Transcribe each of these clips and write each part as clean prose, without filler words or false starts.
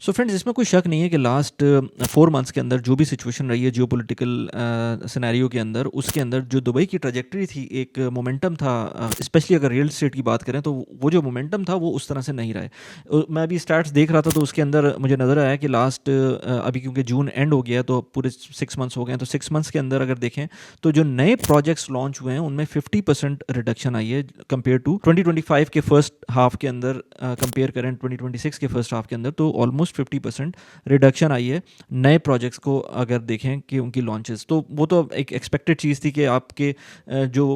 So friends, इसमें कोई शक नहीं है कि लास्ट 4 मंथ्स के अंदर जो भी सिचुएशन रही है जियो पोलिटिकल सिनेरियो के अंदर, उसके अंदर जो दुबई की ट्रजेक्टरी थी, एक मोमेंटम था, स्पेशली अगर रियल एस्टेट की बात करें तो वो जो मोमेंटम था वो उस तरह से नहीं रहा है। मैं अभी स्टैट्स देख रहा था तो उसके अंदर मुझे नज़र आया कि लास्ट अभी क्योंकि जून एंड हो गया है तो पूरे 6 मंथ्स हो गए हैं, तो 6 मंथ्स के अंदर अगर देखें तो जो नए प्रोजेक्ट्स लॉन्च हुए हैं उनमें 50% रिडक्शन आई है कंपेयर टू 2025 के फर्स्ट हाफ के अंदर। कंपेयर करें 2026 के फर्स्ट हाफ के अंदर तो ऑलमोस्ट 50% रिडक्शन आई है नए प्रोजेक्ट्स को अगर देखें कि उनकी लॉन्चेस। तो वो तो एक एक्सपेक्टेड चीज़ थी कि आपके जो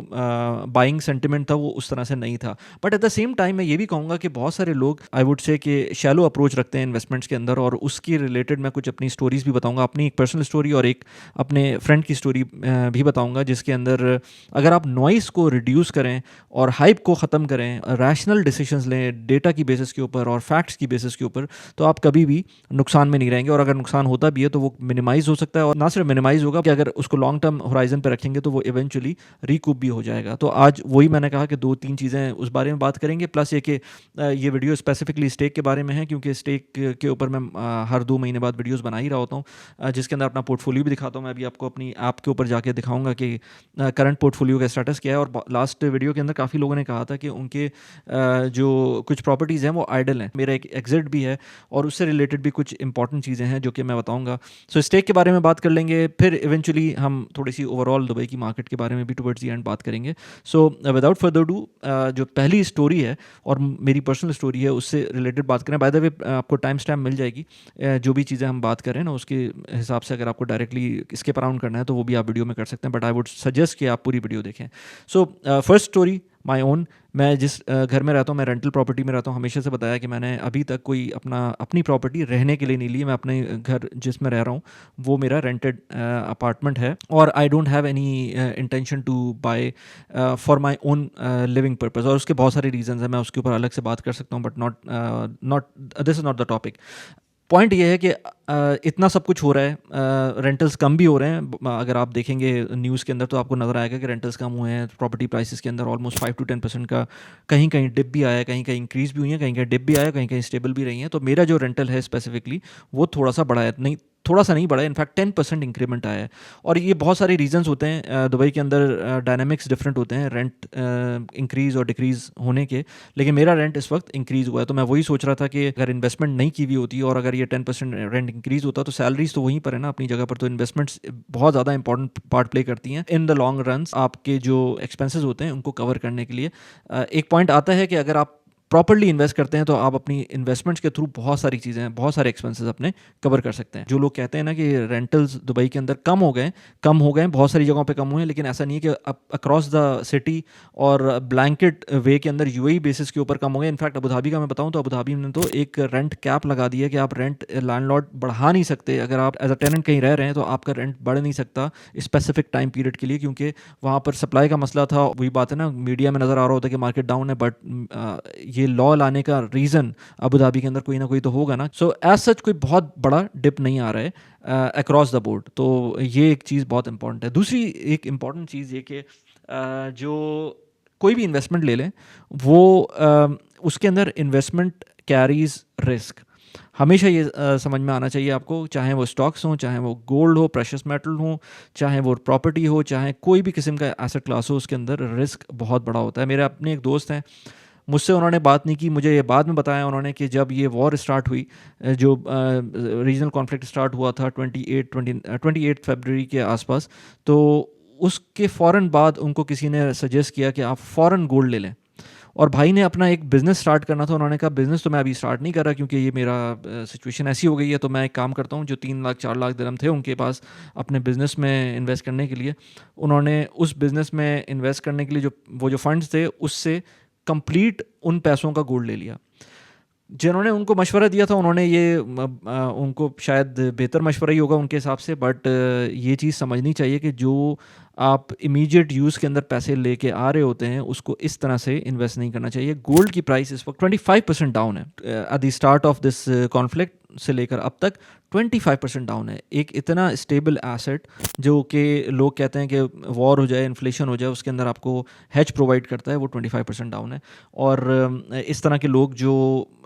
बाइंग सेंटिमेंट था वो उस तरह से नहीं था। But at the same time मैं ये भी कहूँगा कि बहुत सारे लोग आई वुड से कि शैलो अप्रोच रखते हैं इन्वेस्टमेंट्स के अंदर, और उसकी रिलेटेड मैं कुछ अपनी स्टोरीज भी बताऊँगा, अपनी एक पर्सनल स्टोरी और एक अपने फ्रेंड की स्टोरी भी बताऊँगा, जिसके अंदर अगर आप नॉइस को रिड्यूस करें और हाइप को ख़त्म करें, रैशनल डिसीजंस लें डेटा की बेसिस के ऊपर और फैक्ट्स की बेसिस के ऊपर, तो आप कभी भी नुकसान में नहीं रहेंगे। और अगर नुकसान होता भी है तो वो मिनिमाइज हो सकता है, और ना सिर्फ मिनिमाइज होगा कि अगर उसको लॉन्ग टर्म होराइजन पर रखेंगे तो वो इवेंचुअली रिकूप भी हो जाएगा। तो आज वही मैंने कहा कि 2-3 चीज़ें उस बारे में बात करेंगे, प्लस ये कि ये वीडियो स्पेसिफिकली स्टेक के बारे में है, क्योंकि स्टेक के ऊपर मैं हर 2 महीने बाद वीडियोज़ बना ही रहा होता हूँ, जिसके अंदर अपना पोर्टफोलियो भी दिखाता हूँ। मैं अभी आपको अपनी ऐप के ऊपर जाके दिखाऊंगा कि करंट पोर्टफोलियो का स्टेटस क्या है। और लास्ट वीडियो के अंदर काफ़ी लोगों ने कहा था कि उनके जो कुछ प्रॉपर्टीज़ हैं वो आइडल हैं। मेरा एक एग्जिट भी है और उससे रिलेटेड भी कुछ इंपॉर्टेंट चीज़ें हैं जो कि मैं बताऊंगा। सो स्टेक के बारे में बात कर लेंगे, फिर इवेंचुअली हम थोड़ी सी ओवरऑल दुबई की मार्केट के बारे में भी टुवर्ड्स दी एंड बात करेंगे। सो विदाउट फर्दर डू, जो पहली स्टोरी है और मेरी पर्सनल स्टोरी है उससे रिलेटेड बात करें। बाय द वे आपको टाइम स्टैम्प मिल जाएगी, जो भी चीज़ें हम बात करें ना उसके हिसाब से। अगर आपको डायरेक्टली स्किप अराउंड करना है तो वो भी आप वीडियो में कर सकते हैं, बट आई वुड सजेस्ट कि आप पूरी वीडियो देखें। So first story my own. मैं जिस घर में रहता हूँ, मैं रेंटल प्रॉपर्टी में रहता हूँ। हमेशा से बताया कि मैंने अभी तक कोई अपनी प्रॉपर्टी रहने के लिए नहीं ली। मैं अपने घर जिसमें रह रहा हूँ वो मेरा रेंटेड अपार्टमेंट है, और I don't have any intention to buy for my own living purpose. और उसके बहुत सारे रीजंस हैं, मैं उसके ऊपर अलग से बात कर सकता हूँ, but not this is not the topic. Point ये है कि इतना सब कुछ हो रहा है, रेंटल्स कम भी हो रहे हैं। अगर आप देखेंगे न्यूज़ के अंदर तो आपको नज़र आएगा कि रेंटल्स कम हुए हैं। प्रॉपर्टी प्राइसेस के अंदर ऑलमोस्ट 5 to 10% का कहीं कहीं डिप भी आया है, कहीं कहीं इंक्रीज़ भी हुई है, कहीं कहीं डिप भी आया, कहीं कहीं स्टेबल भी रही हैं। तो मेरा जो रेंटल है स्पेसिफिकली वो थोड़ा सा बढ़ा है, नहीं थोड़ा सा नहीं बढ़ा है, इनफैक्ट 10% इंक्रीमेंट आया है। और ये बहुत सारे रीजंस होते हैं, दुबई के अंदर डायनामिक्स डिफरेंट होते हैं रेंट इंक्रीज़ और डिक्रीज़ होने के। लेकिन मेरा रेंट इस वक्त इंक्रीज़ हुआ है, तो मैं वही सोच रहा था कि अगर इन्वेस्टमेंट नहीं की हुई होती और अगर ये 10% रेंट इंक्रीज़ होता तो सैलरीज तो वहीं पर है ना अपनी जगह पर। तो इन्वेस्टमेंट्स बहुत ज़्यादा इंपॉर्टेंट पार्ट प्ले करती हैं इन द लॉन्ग रन, आपके जो एक्सपेंसेस होते हैं उनको कवर करने के लिए। एक पॉइंट आता है कि अगर आप प्रॉपर्ली इन्वेस्ट करते हैं तो आप अपनी इन्वेस्टमेंट्स के थ्रू बहुत सारी चीज़ें, बहुत सारे एक्सपेंसेस अपने कवर कर सकते हैं। जो लोग कहते हैं ना कि रेंटल्स दुबई के अंदर कम हो गए, बहुत सारी जगहों पे कम हुए हैं, लेकिन ऐसा नहीं है कि अक्रॉस द सिटी और ब्लैंकेट वे के अंदर यूएई बेसिस के ऊपर कम हो गए। इनफैक्ट अबू धाबी का मैं बताऊं तो अबू धाबी ने तो एक रेंट कैप लगा दी है कि आप रेंट लैंडलॉर्ड बढ़ा नहीं सकते। अगर आप एज अ टेनेंट कहीं रह रहे हैं तो आपका रेंट बढ़ नहीं सकता स्पेसिफिक टाइम पीरियड के लिए, क्योंकि वहाँ पर सप्लाई का मसला था। वही बात है ना, मीडिया में नज़र आ रहा होता है कि मार्केट डाउन है, बट ये लॉ लाने का रीज़न अबू धाबी के अंदर कोई ना कोई तो होगा ना। सो एज सच कोई बहुत बड़ा डिप नहीं आ रहा है अक्रॉस द बोर्ड। तो ये एक चीज़ बहुत इंपॉर्टेंट है। दूसरी एक इम्पॉर्टेंट चीज़ ये कि जो कोई भी इन्वेस्टमेंट ले लें वो उसके अंदर इन्वेस्टमेंट कैरीज रिस्क। हमेशा ये समझ में आना चाहिए आपको, चाहे वो स्टॉक्स हों, चाहे वो गोल्ड हो, प्रेशियस मेटल हो, चाहे वो प्रॉपर्टी हो, चाहे कोई भी किस्म का एसेट क्लास हो, उसके अंदर रिस्क बहुत बड़ा होता है। मेरे अपने एक दोस्त हैं, मुझसे उन्होंने बात नहीं की, मुझे ये बाद में बताया उन्होंने कि जब ये वॉर स्टार्ट हुई, जो रीजनल कॉन्फ्लिक्ट स्टार्ट हुआ था 28 फरवरी के आसपास, तो उसके फ़ौरन बाद उनको किसी ने सजेस्ट किया कि आप फ़ौरन गोल्ड ले लें। और भाई ने अपना एक बिज़नेस स्टार्ट करना था। उन्होंने कहा बिज़नेस तो मैं अभी स्टार्ट नहीं कर रहा क्योंकि ये मेरा सिचुएशन ऐसी हो गई है, तो मैं एक काम करता हूँ। जो 3 लाख 4 लाख दिरहम थे उनके पास अपने बिज़नेस में इन्वेस्ट करने के लिए, उन्होंने उस बिज़नेस में इन्वेस्ट करने के लिए जो फंड्स थे उससे कंप्लीट उन पैसों का गोल्ड ले लिया। जिन्होंने उनको मशवरा दिया था उन्होंने ये उनको शायद बेहतर मशवरा ही होगा उनके हिसाब से, बट ये चीज़ समझनी चाहिए कि जो आप इमीडिएट यूज़ के अंदर पैसे लेके आ रहे होते हैं, उसको इस तरह से इन्वेस्ट नहीं करना चाहिए। गोल्ड की प्राइस इस वक्त 25% डाउन है at the start of this conflict से लेकर अब तक 25% डाउन है। एक इतना स्टेबल एसेट जो कि लोग कहते हैं कि वॉर हो जाए, इन्फ्लेशन हो जाए, उसके अंदर आपको हेज प्रोवाइड करता है, वो 25% डाउन है। और इस तरह के लोग जो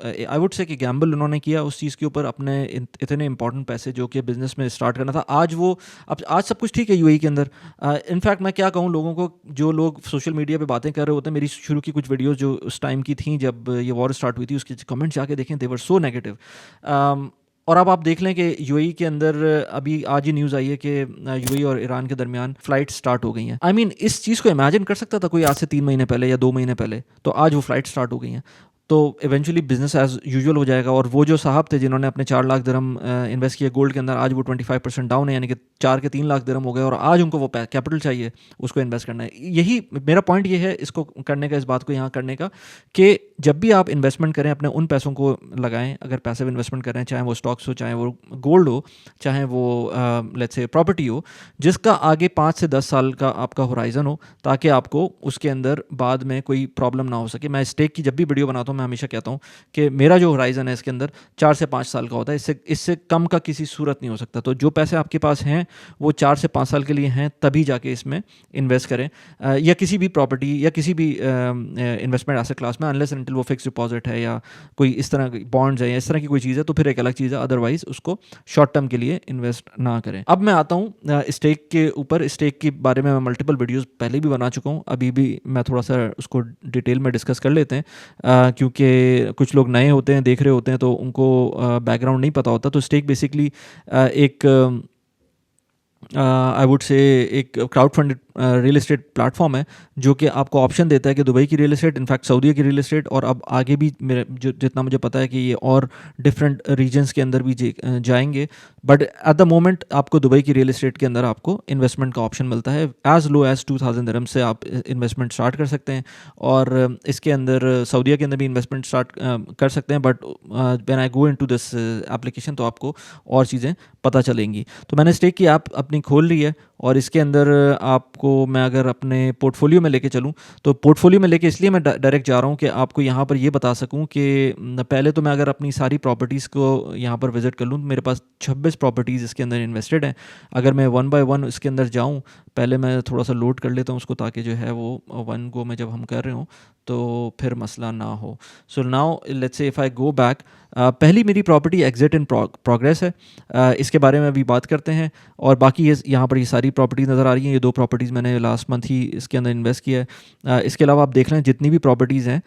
आई वुड से कि गैम्बल उन्होंने किया उस चीज़ के ऊपर, अपने इतने इंपॉर्टेंट पैसे जो कि बिज़नेस में स्टार्ट करना था, आज वो अब आज सब कुछ ठीक है यूएई के अंदर। इनफैक्ट मैं क्या कहूँ लोगों को, जो लोग सोशल मीडिया पे बातें कर रहे होते हैं, मेरी शुरू की कुछ वीडियोस जो उस टाइम की थी जब ये वॉर स्टार्ट हुई थी, उसके कमेंट्स जाके देखें, दे वर सो नेगेटिव। और अब आप देख लें कि यूएई के अंदर अभी आज ही न्यूज़ आई है कि यूएई और ईरान के दरमियान फ़्लाइट स्टार्ट हो गई हैं। आई मीन इस चीज़ को इमेजिन कर सकता था कोई आज से 3 महीने पहले या 2 महीने पहले? तो आज वो फ़्लाइट स्टार्ट हो गई हैं। तो इवेंचुअली बिजनेस एज यूजुअल हो जाएगा। और वो जो साहब थे जिन्होंने अपने 4 लाख दिरहम इन्वेस्ट किए गोल्ड के अंदर, आज वो 25% डाउन है, यानी कि 4 के 3 लाख दिरहम हो गए, और आज उनको वो कैपिटल चाहिए, उसको इन्वेस्ट करना है। यही मेरा पॉइंट ये है इसको करने का, इस बात को यहाँ करने का, कि जब भी आप इन्वेस्टमेंट करें अपने उन पैसों को लगाएं। अगर पैसिव इन्वेस्टमेंट करें, चाहे वो स्टॉक्स हो, चाहे वो गोल्ड हो, चाहे वो लेट्स से प्रॉपर्टी हो, जिसका आगे 5 से 10 साल का आपका होराइजन हो, ताकि आपको उसके अंदर बाद में कोई प्रॉब्लम ना हो सके। मैं स्टेक की जब भी वीडियो बनाता हूँ मैं हमेशा कहता हूँ कि मेरा जो होराइजन है इसके अंदर 4 से 5 साल का होता है, इससे कम का किसी सूरत नहीं हो सकता। तो जो पैसे आपके पास हैं वो 4 से 5 साल के लिए हैं, तभी जाके इसमें इन्वेस्ट करें, या किसी भी प्रॉपर्टी या किसी भी इन्वेस्टमेंट एसेट क्लास में, अनलेस अनटिल वो फिक्स डिपॉजिट है या कोई इस तरह की बॉन्ड्स है या इस तरह की कोई चीज़ है, तो फिर एक अलग चीज़ है। अदरवाइज उसको शॉर्ट टर्म के लिए इन्वेस्ट ना करें। अब मैं आता हूँ स्टेक के ऊपर। स्टेक के बारे में मैं मल्टीपल वीडियोज़ पहले भी बना चुका हूँ, अभी भी मैं थोड़ा सा उसको डिटेल में डिस्कस कर लेते हैं, क्योंकि कुछ लोग नए होते हैं, देख रहे होते हैं, तो उनको बैकग्राउंड नहीं पता होता। तो स्टेक बेसिकली एक आई वुड से एक crowd funded real estate platform है, जो कि आपको ऑप्शन देता है कि दुबई की रियल एस्टेट, इनफैक्ट सऊदीया की रियल एस्टेट, और अब आगे भी मेरे जितना मुझे पता है कि ये और डिफरेंट रीजन्स के अंदर भी जाएंगे। बट एट द मोमेंट आपको दुबई की रियल एस्टेट के अंदर आपको इन्वेस्टमेंट का ऑप्शन मिलता है। एज़ लो एज़ 2000 दिरहम से आप इन्वेस्टमेंट स्टार्ट कर सकते हैं, और इसके अंदर सऊदीया के अंदर भी इन्वेस्टमेंट स्टार्ट कर सकते हैं। But when I go into this application तो आपको और चीज़ें पता चलेंगी। तो मैंने स्टेक की ऐप अपनी खोल ली है, और इसके अंदर आपको मैं अगर अपने पोर्टफोलियो में लेके चलूँ, तो पोर्टफोलियो में लेके इसलिए मैं डायरेक्ट जा रहा हूँ कि आपको यहाँ पर ये बता सकूँ कि पहले तो मैं अगर अपनी सारी प्रॉपर्टीज़ को यहाँ पर विज़िट कर लूँ, तो मेरे पास 26 प्रॉपर्टीज़ इसके अंदर इन्वेस्टेड हैं। अगर मैं 1 बाय 1 इसके अंदर जाऊँ, पहले मैं थोड़ा सा लोड कर लेता हूँ उसको, ताकि जो है वो वन गो में जब हम कर रहे हों तो फिर मसला ना हो। So now let's say if I go back, पहली मेरी प्रॉपर्टी एग्जिट इन प्रोग्रेस है। इसके बारे में अभी बात करते हैं। और बाकी ये यहाँ पर ये सारी प्रॉपर्टीज़ नज़र आ रही हैं। ये 2 प्रॉपर्टीज़ मैंने लास्ट मंथ ही इसके अंदर इन्वेस्ट किया है। इसके अलावा आप देख लें जितनी भी प्रॉपर्टीज़ हैं,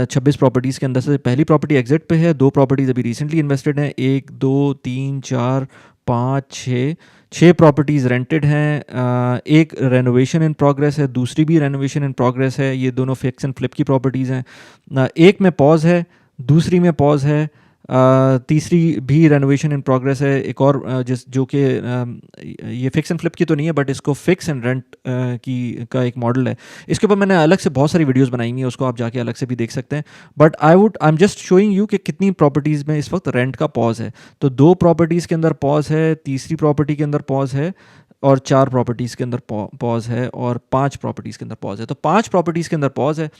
26 प्रॉपर्टीज़ के अंदर से पहली प्रॉपर्टी एग्जिट पे है, 2 प्रॉपर्टीज़ अभी रिसेंटली इन्वेस्टेड हैं, 1 2 3 4 5 6 प्रॉपर्टीज़ रेंटेड हैं, एक रेनोवेशन इन प्रोग्रेस है, दूसरी भी रेनोवेशन इन प्रोग्रेस है। ये दोनों फिक्स एंड फ्लिप की प्रॉपर्टीज़ हैं। एक में पॉज है, दूसरी में पॉज है, तीसरी भी रेनोवेशन इन प्रोग्रेस है। एक और जो कि ये फिक्स एंड फ्लिप की तो नहीं है, बट इसको फिक्स एंड रेंट की का एक मॉडल है। इसके ऊपर मैंने अलग से बहुत सारी वीडियोस बनाई हुई हैं, उसको आप जाके अलग से भी देख सकते हैं। But I am just showing you कि कितनी प्रॉपर्टीज़ में इस वक्त रेंट का पॉज है। तो 2 प्रॉपर्टीज़ के अंदर पॉज है, तीसरी प्रॉपर्टी के अंदर पॉज है, और 4 प्रॉपर्टीज़ के अंदर पॉज है, और 5 प्रॉपर्टीज़ के अंदर पॉज है। तो 5 प्रॉपर्टीज़ के अंदर पॉज है,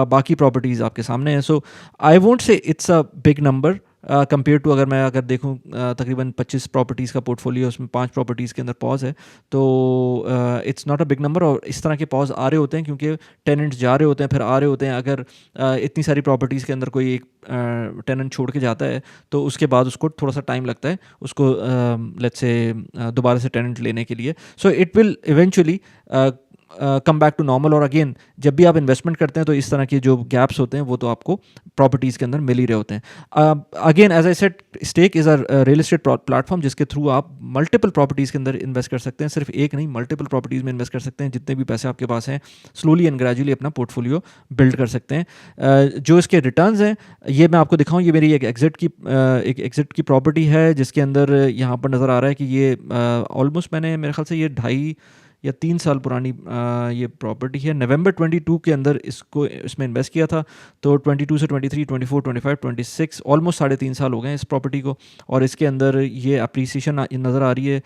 बाकी प्रॉपर्टीज़ आपके सामने हैं। So I won't say it's a big number compare to, अगर देखूँ तकरीबन 25 प्रॉपर्टीज़ का पोर्टफोलियो, उसमें 5 प्रॉपर्टीज़ के अंदर पॉज है, तो it's not a big number. और इस तरह के पॉज आ रहे होते हैं क्योंकि टेनेंट्स जा रहे होते हैं, फिर आ रहे होते हैं। अगर इतनी सारी प्रॉपर्टीज़ के अंदर कोई एक टेनेंट छोड़ के जाता है, तो उसके बाद उसको थोड़ा सा टाइम लगता है उसको लेट्स से दोबारा से टेनेंट लेने के लिए। So it will eventually come back to normal. और अगेन जब भी आप इन्वेस्टमेंट करते हैं तो इस तरह के जो गैप्स होते हैं वो तो आपको प्रॉपर्टीज़ के अंदर मिल ही रहे होते हैं। Again as I said, stake is a real estate platform जिसके थ्रू आप मल्टीपल प्रॉपर्टीज़ के अंदर इन्वेस्ट कर सकते हैं। सिर्फ एक नहीं, मल्टीपल प्रॉपर्टीज़ में इन्वेस्ट कर सकते हैं। जितने भी पैसे आपके पास हैं, स्लोली एंड ग्रेजुअली अपना पोर्टफोलियो बिल्ड कर सकते हैं। जो इसके रिटर्न्स हैं, ये मैं आपको दिखाऊँ। ये मेरी एक एग्जिट की प्रॉपर्टी है, जिसके अंदर यहाँ पर नज़र आ रहा है कि ये ऑलमोस्ट मैंने, मेरे ख्याल से ये या 3 साल पुरानी ये प्रॉपर्टी है। नवंबर 22 के अंदर इसमें इन्वेस्ट किया था, तो 22 से 23, 24, 25, 26 ऑलमोस्ट 3.5 साल हो गए इस प्रॉपर्टी को, और इसके अंदर ये अप्रीसिएशन नज़र आ रही है।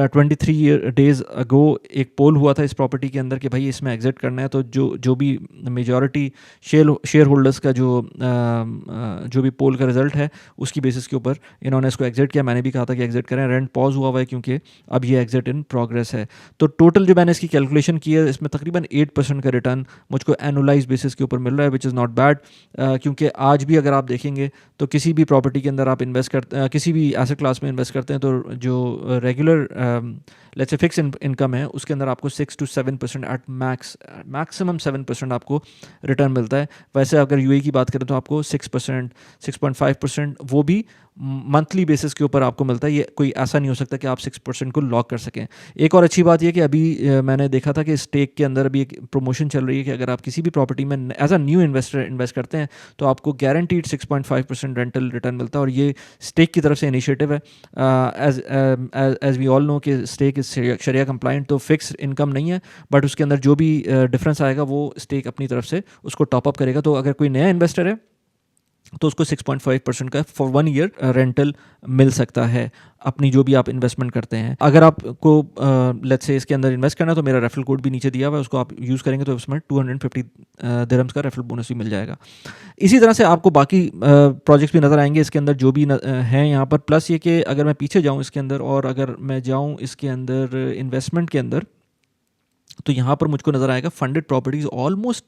23 डेज़ अगो एक पोल हुआ था इस प्रॉपर्टी के अंदर कि भाई इसमें एग्जिट करना है, तो जो भी मेजॉरिटी शेयर होल्डर्स का जो भी पोल का रिजल्ट है उसकी बेसिस के ऊपर इन्होंने इसको एग्जिट किया। मैंने भी कहा था कि एग्जिट करें, रेंट पॉज हुआ है क्योंकि अब ये एग्जिट इन प्रोग्रेस है। तो टोटल जो मैंने इसकी कैलकुलेशन की है, इसमें तकरीबन 8% का रिटर्न मुझको एनुलाइज बेसिस के ऊपर मिल रहा है, विच इज़ नॉट बैड। क्योंकि आज भी अगर आप देखेंगे तो किसी भी प्रॉपर्टी के अंदर आप इन्वेस्ट करते किसी भी एसेट क्लास में इन्वेस्ट करते हैं, तो जो regular let's say fix income है उसके अंदर आपको 6 to 7% एट मैक्सिमम 7% आपको रिटर्न मिलता है। वैसे अगर यूएई की बात करें तो आपको 6%, 6.5%, वो भी मंथली बेसिस के ऊपर आपको मिलता है। ये कोई ऐसा नहीं हो सकता कि आप 6% को लॉक कर सकें। एक और अच्छी बात यह कि अभी मैंने देखा था कि स्टेक के अंदर अभी एक प्रमोशन चल रही है कि अगर आप किसी भी प्रॉपर्टी में as a new investor invest करते हैं तो आपको गारंटीड 6.5% रेंटल रिटर्न मिलता है, और ये स्टेक की तरफ से इनिशिएटिव है। एज वी ऑल नो कि स्टेक शरिया कंप्लाइंट, तो फिक्स इनकम नहीं है, बट उसके अंदर जो भी डिफरेंस आएगा वो स्टेक अपनी तरफ से उसको टॉप अप करेगा। तो अगर कोई नया इन्वेस्टर है तो उसको 6.5% का फॉर 1 ईयर रेंटल मिल सकता है अपनी जो भी आप इन्वेस्टमेंट करते हैं। अगर आपको लेट्स से इसके अंदर इन्वेस्ट करना है तो मेरा रेफरल कोड भी नीचे दिया हुआ है, उसको आप यूज़ करेंगे तो उसमें 250 दिरहम्स का रेफरल बोनस भी मिल जाएगा। इसी तरह से आपको बाकी प्रोजेक्ट्स भी नज़र आएंगे इसके अंदर जो भी हैं यहाँ पर। प्लस ये कि अगर मैं पीछे जाऊँ इसके अंदर और अगर मैं जाऊँ इसके अंदर इन्वेस्टमेंट के अंदर, तो यहाँ पर मुझको नज़र आएगा funded properties almost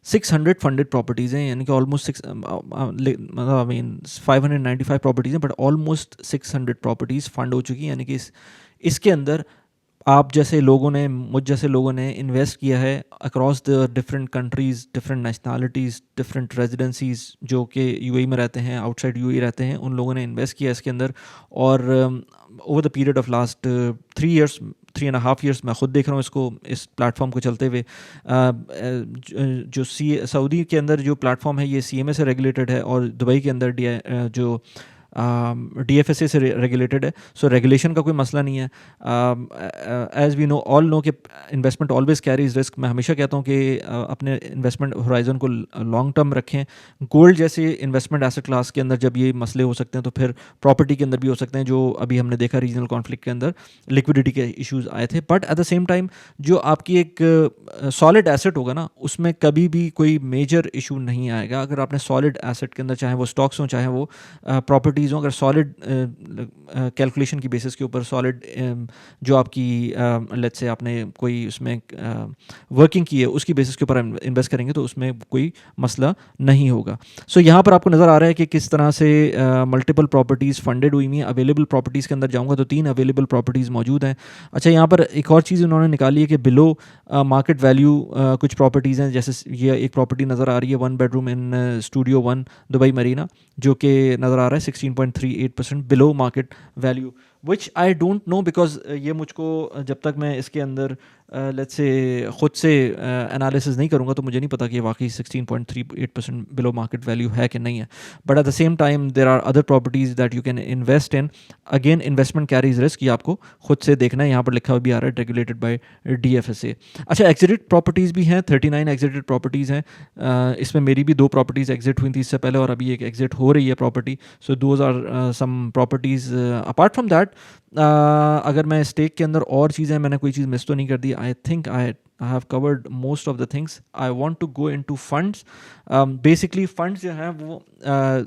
600 funded properties हैं, यानी कि ऑलमोस्ट 595 प्रॉपर्टीज़ हैं, बट ऑलमोस्ट 600 प्रॉपर्टीज़ फंड हो चुकी हैं। यानी कि इसके अंदर आप जैसे लोगों ने, मुझ जैसे लोगों ने इन्वेस्ट किया है across the different countries, different nationalities, different residencies, जो कि यूएई में रहते हैं, आउटसाइड यूएई रहते हैं, उन लोगों ने इन्वेस्ट किया इसके अंदर। और over the period of last 3.5 years मैं ख़ुद देख रहा हूँ इसको, इस प्लेटफॉर्म को चलते हुए। जो सऊदी के अंदर जो प्लेटफॉर्म है ये CMA से रेगुलेटेड है, और दुबई के अंदर जो DFSA से रेगुलेटेड है। सो रेगुलेशन का कोई मसला नहीं है। As we know all know कि इन्वेस्टमेंट ऑलवेज कैरीज रिस्क। मैं हमेशा कहता हूँ कि अपने इन्वेस्टमेंट होराइजन को लॉन्ग टर्म रखें। गोल्ड जैसे इन्वेस्टमेंट एसेट क्लास के अंदर जब ये मसले हो सकते हैं तो फिर प्रॉपर्टी के अंदर भी हो सकते हैं, जो अभी हमने देखा रीजनल कॉन्फ्लिक्ट के अंदर लिक्विडिटी के इश्यूज आए थे। But at the same time जो आपकी एक सॉलिड एसेट होगा ना, उसमें कभी भी कोई मेजर इशू नहीं आएगा। अगर आपने सॉलिड एसेट के अंदर, चाहे वो स्टॉक्स हों चाहे वो प्रॉपर्टी, अगर सॉलिड कैलकुलेशन की बेसिस के ऊपर सॉलिड जो आपकी लेट्स से आपने कोई उसमें वर्किंग की है उसकी बेसिस के ऊपर इन्वेस्ट करेंगे तो उसमें कोई मसला नहीं होगा। सो यहाँ पर आपको नज़र आ रहा है कि किस तरह से मल्टीपल प्रॉपर्टीज़ फंडेड हुई हैं। अवेलेबल प्रॉपर्टीज़ के अंदर जाऊँगा तो 3 अवेलेबल प्रॉपर्टीज़ मौजूद हैं। अच्छा, यहाँ पर एक और चीज़ उन्होंने निकाली है कि बिलो मार्केट वैल्यू कुछ प्रॉपर्टीज़ हैं। जैसे ये एक प्रॉपर्टी नज़र आ रही है 1 bedroom in studio 1 Dubai Marina, जो कि नज़र आ रहा है 16.38% below market value, which I don't no, because ये मुझको जब तक मैं इसके अंदर लेट्स से ख़ुद से एनालिसिस नहीं करूँगा तो मुझे नहीं पता कि वाकई 16.38% बिलो मार्केट वैल्यू है कि नहीं है। But at the same time there are other properties that you can invest in. Again investment carries risk, ये आपको खुद से देखना है। यहाँ पर लिखा हुआ भी आ रहा है रेगुलेटेड बाय DFSA। अच्छा, एग्जिटेड प्रॉपर्टीज़ भी हैं, 39 एग्जिटेड प्रॉपर्टीज़ हैं। इसमें मेरी भी 2 प्रॉपर्टीज़ एग्जिट हुई थी इससे पहले, और अभी एक एग्जिट हो रही है property. So those are some properties. Apart from that अगर मैं स्टेक के अंदर और चीज़ें, मैंने कोई चीज़ मिस तो नहीं कर दी। I think I have covered most of the things. I want to go into funds. Basically funds जो हैं वो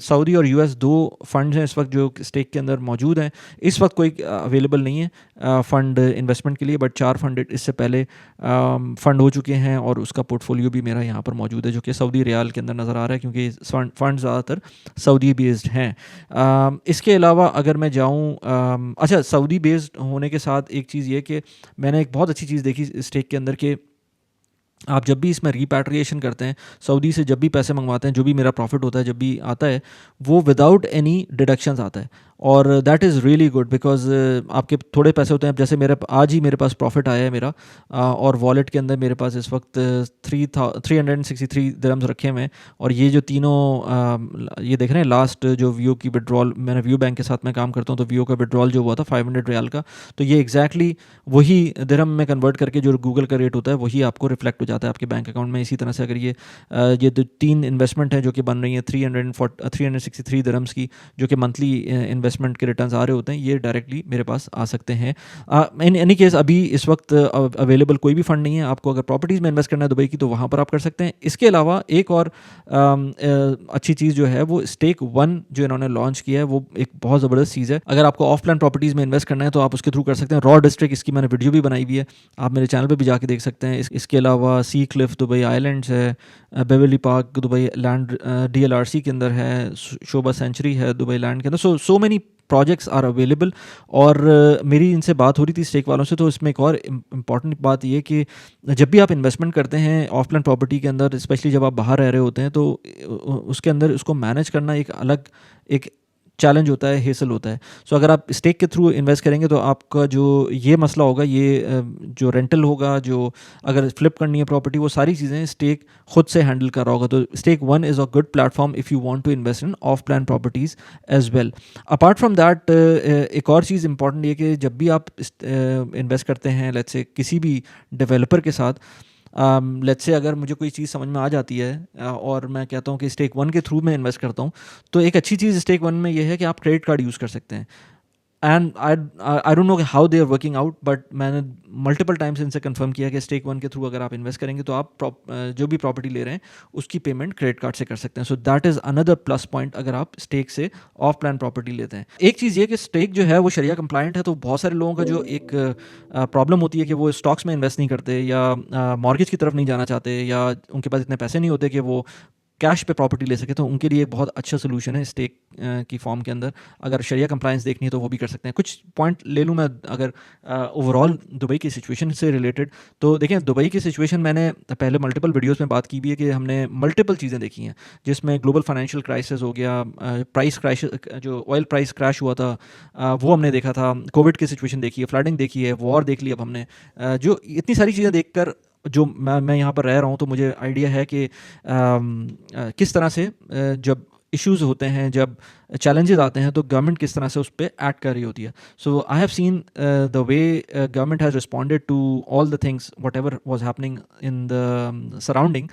सऊदी और US 2 फंड्स हैं इस वक्त जो स्टेक के अंदर मौजूद हैं। इस वक्त कोई अवेलेबल नहीं है फ़ंड इन्वेस्टमेंट के लिए, बट 4 फंड इससे पहले फ़ंड हो चुके हैं, और उसका पोर्टफोलियो भी मेरा यहाँ पर मौजूद है जो कि सऊदी रियाल के अंदर नज़र आ रहा है, क्योंकि फ़ंड ज़्यादातर सऊदी बेस्ड हैं। इसके अलावा अगर मैं जाऊँ, अच्छा, सऊदी बेस्ड होने के साथ एक चीज़ ये कि मैंने एक बहुत अच्छी चीज़ देखी स्टेक के अंदर कि आप जब भी इसमें रिपैट्रिएशन करते हैं, सऊदी से जब भी पैसे मंगवाते हैं, जो भी मेरा प्रॉफिट होता है जब भी आता है, वो विदाउट एनी डिडक्शंस आता है। और that is really good because आपके थोड़े पैसे होते हैं। अब जैसे मेरे आज ही मेरे पास प्रॉफिट आया है मेरा, और वॉलेट के अंदर मेरे पास इस वक्त 363 दिरहम्स रखे हुए हैं। और ये जो तीनों ये देख रहे हैं लास्ट जो वियो की विड्रॉल, मैंने वियो बैंक के साथ मैं काम करता हूँ, तो वियो का विड्रॉल जो हुआ था 500 रियाल का, तो ये एग्जैक्टली वही दिरहम में कन्वर्ट करके जो गूगल का रेट होता है वही आपको रिफ्लेक्ट हो जाता है आपके बैंक अकाउंट में। इसी तरह से अगर ये जो 3 इन्वेस्टमेंट हैं जो कि बन रही हैं 363 दिरहम्स की, जो कि मंथली इन्वेस्टमेंट के रिटर्न्स आ रहे होते हैं, ये डायरेक्टली मेरे पास आ सकते हैं। इन एनी केस अभी इस वक्त अवेलेबल कोई भी फंड नहीं है आपको। अगर प्रॉपर्टीज़ में इन्वेस्ट करना है दुबई की, तो वहाँ पर आप कर सकते हैं। इसके अलावा एक और अच्छी चीज़ जो है वो स्टेक वन जो इन्होंने लॉन्च किया है, वो एक बहुत ज़बरदस्त चीज़ है। अगर आपको ऑफ प्लान प्रॉपर्टीज़ में इन्वेस्ट करना है तो आप उसके थ्रू कर सकते हैं। रॉ डिस्ट्रिक्ट, इसकी मैंने वीडियो भी बनाई हुई है, आप मेरे चैनल पे भी जाके देख सकते हैं। इसके अलावा सी क्लिफ दुबई आइलैंड्स है, Beverly park Dubai land DLRC के अंदर है, शोभा सेंचुरी है दुबई लैंड के अंदर। So many projects are available. और मेरी इनसे बात हो रही थी स्टेक वालों से, तो इसमें एक और इम्पॉर्टेंट बात ये कि जब भी आप इन्वेस्टमेंट करते हैं ऑफ प्लान प्रॉपर्टी के अंदर, स्पेशली जब आप बाहर रह रहे होते हैं, तो उसके अंदर उसको मैनेज करना एक अलग एक चैलेंज होता है, हेसल होता है। सो अगर आप स्टेक के थ्रू इन्वेस्ट करेंगे तो आपका जो ये मसला होगा, ये जो रेंटल होगा, जो अगर फ्लिप करनी है प्रॉपर्टी, वो सारी चीज़ें स्टेक खुद से हैंडल कर रहा होगा। तो stake one is a good platform if you want to invest in off plan properties as well. Apart from that एक और चीज़ इंपॉर्टेंट ये कि जब भी आप इन्वेस्ट करते हैं लेट्स से किसी भी डेवलपर के साथ, लेट्स से अगर मुझे कोई चीज़ समझ में आ जाती है और मैं कहता हूँ कि स्टेक वन के थ्रू मैं इन्वेस्ट करता हूँ, तो एक अच्छी चीज़ स्टेक वन में ये है कि आप क्रेडिट कार्ड यूज़ कर सकते हैं। And I don't know how they are working out, but मैंने मल्टीपल टाइम्स इनसे कंफर्म किया कि स्टेक वन के थ्रू अगर आप इन्वेस्ट करेंगे तो आप जो भी प्रॉपर्टी ले रहे हैं उसकी पेमेंट क्रेडिट कार्ड से कर सकते हैं। So that is another plus point अगर आप स्टेक से ऑफ प्लान प्रॉपर्टी लेते हैं। एक चीज़ ये कि स्टेक जो है वो शरिया कंप्लाइंट है, तो बहुत सारे लोगों का जो एक प्रॉब्लम होती है कि वो स्टॉक्स में इन्वेस्ट नहीं करते, या मॉर्गेज की तरफ नहीं जाना चाहते, या उनके पास इतने पैसे नहीं होते कि वो कैश पे प्रॉपर्टी ले सके, तो उनके लिए एक बहुत अच्छा सोल्यूशन है स्टेक की फॉर्म के अंदर। अगर शरिया कंप्लायंस देखनी है तो वो भी कर सकते हैं। कुछ पॉइंट ले लूँ मैं अगर ओवरऑल दुबई की सिचुएशन से रिलेटेड, तो देखें दुबई की सिचुएशन मैंने पहले मल्टीपल वीडियोस में बात की भी है कि हमने मल्टीपल चीज़ें देखी हैं, जिसमें ग्लोबल फाइनेंशियल क्राइसिस हो गया, प्राइस क्राइसिस, जो ऑयल प्राइस क्रैश हुआ था वो हमने देखा था, कोविड की सिचुएशन देखी है, फ्लडिंग देखी है, वॉर देख ली अब हमने। जो इतनी सारी चीज़ें देखकर जो मैं यहाँ पर रह रहा हूँ, तो मुझे आइडिया है कि किस तरह से जब इश्यूज़ होते हैं, जब चैलेंजेस आते हैं, तो गवर्नमेंट किस तरह से उस पर एक्ट कर रही होती है। So I have seen the way government has responded to all the things whatever was happening in the surrounding.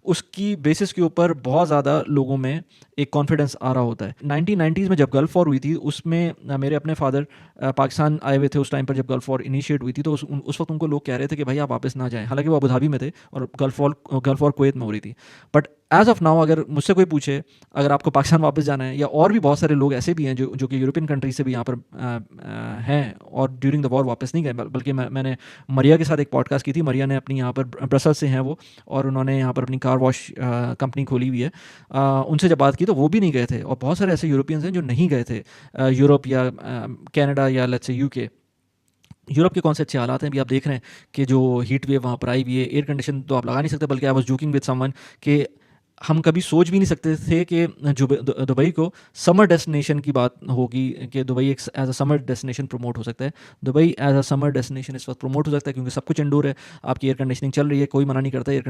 उसकी बेसिस के ऊपर बहुत ज़्यादा लोगों में एक कॉन्फिडेंस आ रहा होता है। 1990s में जब गल्फ़ वॉर हुई थी, उसमें मेरे अपने फादर पाकिस्तान आए हुए थे उस टाइम पर जब गल्फ़ वॉर इनिशिएट हुई थी, तो उस वक्त उनको लोग कह रहे थे कि भाई आप वापस ना जाएं। हालांकि वो अबू धाबी में थे और गल्फ़ वॉर कुवैत में हो रही थी। बट एज ऑफ नाउ अगर मुझसे कोई पूछे अगर आपको पाकिस्तान वापस जाना है, या और भी बहुत सारे लोग ऐसे भी हैं जो कि यूरोपियन कंट्री से भी यहाँ पर हैं और ड्यूरिंग द वॉर वापस नहीं गए, बल्कि मैंने मरिया के साथ एक पॉडकास्ट की थी। मरिया ने अपनी यहाँ पर ब्रसल्स से हैं वो, और उन्होंने यहाँ पर अपनी कार वॉश कंपनी खोली हुई है। उनसे जब बात की तो वो भी नहीं गए थे, और बहुत सारे ऐसे यूरोपियंस हैं जो नहीं गए थे यूरोप या कनाडा या लेट्स से यूके। यूरोप के कौन से अच्छे हालात हैं भी आप देख रहे हैं कि जो हीट वेव वहाँ पर आई हुई है, एयर कंडीशन तो आप लगा नहीं सकते। बल्कि I was joking with someone कि हम कभी सोच भी नहीं सकते थे कि दुबई को समर डेस्टिनेशन की बात होगी, कि दुबई एक as a summer destination promote हो सकता है। Dubai as a summer destination इस वक्त प्रमोट हो सकता है, क्योंकि सब कुछ इंडोर है, आपकी एयर कंडीशनिंग चल रही है, कोई मना नहीं करता एयर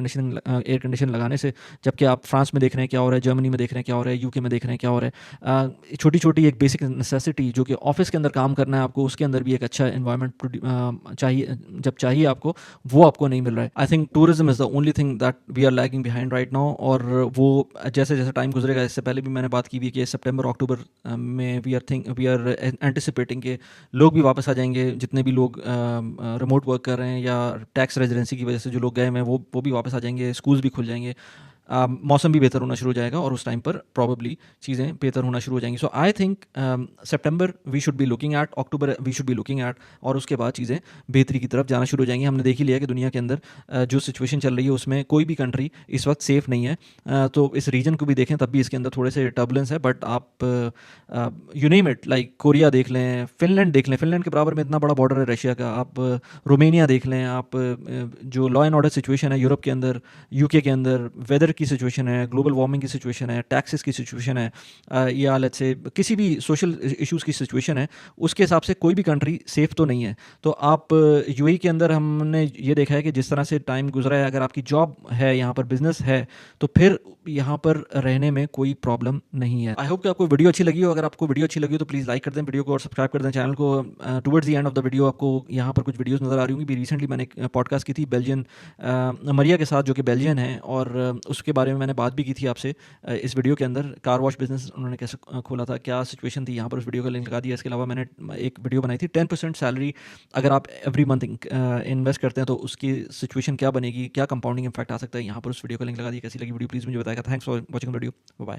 कंडीशन लगाने से। जबकि आप फ्रांस में देख रहे हैं क्या हो रहा है, जर्मनी में देख रहे हैं क्या हो रहा है, यूके में देख रहे हैं क्या हो रहा है। छोटी छोटी एक बेसिक नेसेसिटी जो कि ऑफिस के अंदर काम करना है आपको, उसके अंदर भी एक अच्छा इन्वायरमेंट चाहिए, जब चाहिए आपको, वो आपको नहीं मिल रहा है। I think tourism is the only thing that we are lagging behind right now. और वो जैसे जैसे टाइम गुजरेगा, इससे पहले भी मैंने बात की भी कि सितंबर अक्टूबर में वी आर एंटिसिपेटिंग के लोग भी वापस आ जाएंगे, जितने भी लोग रिमोट वर्क कर रहे हैं या टैक्स रेजिडेंसी की वजह से जो लोग गए हैं वो भी वापस आ जाएंगे, स्कूल्स भी खुल जाएंगे, मौसम भी बेहतर होना शुरू हो जाएगा, और उस टाइम पर प्रॉबली चीज़ें बेहतर होना शुरू हो जाएंगी। So I think September we should be looking at, October we should be looking at, और उसके बाद चीज़ें बेहतरी की तरफ जाना शुरू हो जाएंगी। हमने देख ही लिया कि दुनिया के अंदर जो सिचुएशन चल रही है उसमें कोई भी कंट्री इस वक्त सेफ़ नहीं है। तो इस रीजन को भी देखें तब भी इसके अंदर थोड़े से टर्बुलेंस है। बट आप you name it, like Korea देख लें, फिनलैंड देख लें, फिनलैंड के बराबर में इतना बड़ा बॉर्डर है रशिया का, आप रोमेनिया देख लें, आप जो लॉ एंड ऑर्डर सिचुएशन है यूरोप के अंदर, यूके के अंदर, वेदर की सिचुएशन है, ग्लोबल वार्मिंग की सिचुएशन है, टैक्सेस की सिचुएशन है, या लेट्स से किसी भी सोशल इश्यूज़ की सिचुएशन है, उसके हिसाब से कोई भी कंट्री सेफ़ तो नहीं है। तो आप यूएई के अंदर हमने ये देखा है कि जिस तरह से टाइम गुजरा है, अगर आपकी जॉब है यहाँ पर, बिजनेस है, तो फिर यहाँ पर रहने में कोई प्रॉब्लम नहीं है। आई होप कि आपको वीडियो अच्छी लगी हो। अगर आपको वीडियो अच्छी लगी हो तो प्लीज़ लाइक कर दें वीडियो को और सब्सक्राइब कर दें चैनल को। Towards the end of the video आपको यहाँ पर कुछ वीडियोस नज़र आ रही होंगी। भी रिसेंटली मैंने एक पॉडकास्ट की थी बेल्जियन मरिया के साथ, जो कि बेल्जियन है, और उसके बारे में मैंने बात भी की थी आपसे इस वीडियो के अंदर। कार वॉश बिजनेस उन्होंने कैसे खोला था, क्या सिचुएशन थी, यहाँ पर उस वीडियो का लिंक लगा दिया। इसके अलावा मैंने एक वीडियो बनाई थी 10% सैलरी अगर आप एवरी मंथ इन्वेस्ट करते हैं तो उसकी सिचुएशन क्या बनेगी, क्या कंपाउंडिंग इफेक्ट आ सकता है, यहाँ पर उस वीडियो का लिंक लगा दिया। कैसी लगी वीडियो प्लीज़ मुझे बताएगा। Thanks for watching video, bye.